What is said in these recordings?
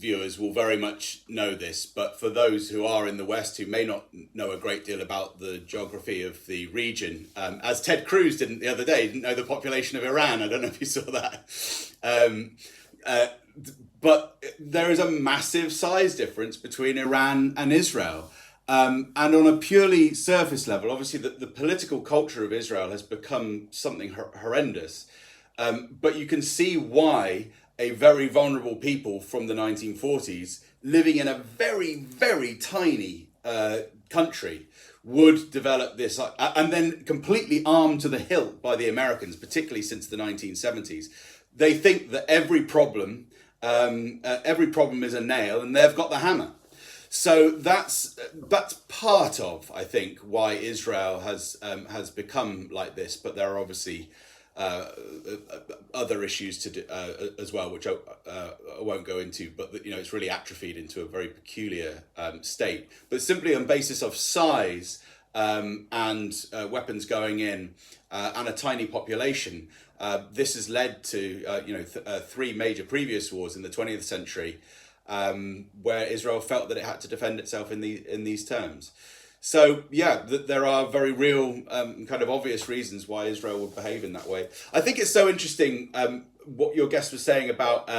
viewers will very much know this, but for those who are in the West who may not know a great deal about the geography of the region, as Ted Cruz didn't the other day, didn't know the population of Iran. I don't know if you saw that. Um, uh, but there is a massive size difference between Iran and Israel. And on a purely surface level, obviously the political culture of Israel has become something horrendous. But you can see why a very vulnerable people from the 1940s living in a very, very tiny country would develop this, and then completely armed to the hilt by the Americans, particularly since the 1970s. They think that every problem is a nail, and they've got the hammer. So that's part of, I think, why Israel has become like this. But there are obviously other issues to do, as well, which I won't go into. But you know, it's really atrophied into a very peculiar state. But simply on basis of size and weapons going in and a tiny population, this has led to three major previous wars in the 20th century. Where Israel felt that it had to defend itself in these terms. So yeah, there are very real, kind of obvious reasons why Israel would behave in that way. I think it's so interesting what your guest was saying about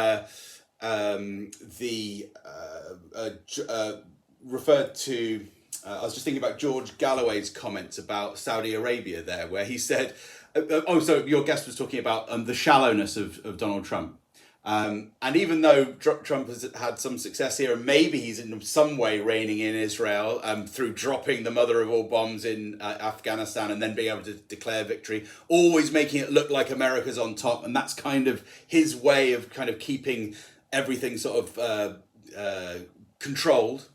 referred to. I was just thinking about George Galloway's comments about Saudi Arabia there, where he said, so your guest was talking about the shallowness of Donald Trump. And even though Trump has had some success here, and maybe he's in some way reigning in Israel through dropping the mother of all bombs in Afghanistan and then being able to declare victory, always making it look like America's on top. And that's kind of his way of kind of keeping everything sort of controlled.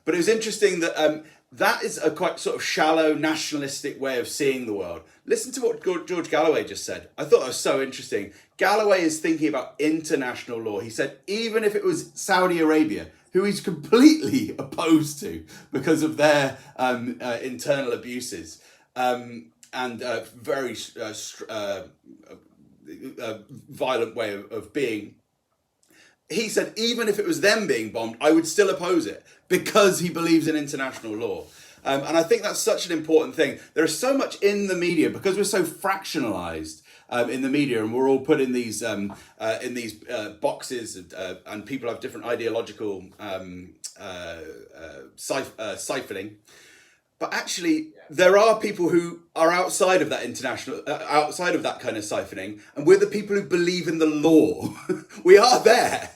But it was interesting that that is a quite sort of shallow nationalistic way of seeing the world. Listen to what George Galloway just said. I thought that was so interesting. Galloway is thinking about international law. He said, even if it was Saudi Arabia, who he's completely opposed to because of their internal abuses and very violent way of being, he said, even if it was them being bombed, I would still oppose it because he believes in international law. And I think that's such an important thing. There is so much in the media because we're so fractionalized in the media, and we're all put in these boxes, and people have different ideological siphoning. But actually, there are people who are outside of that outside of that kind of siphoning, and we're the people who believe in the law. We are there.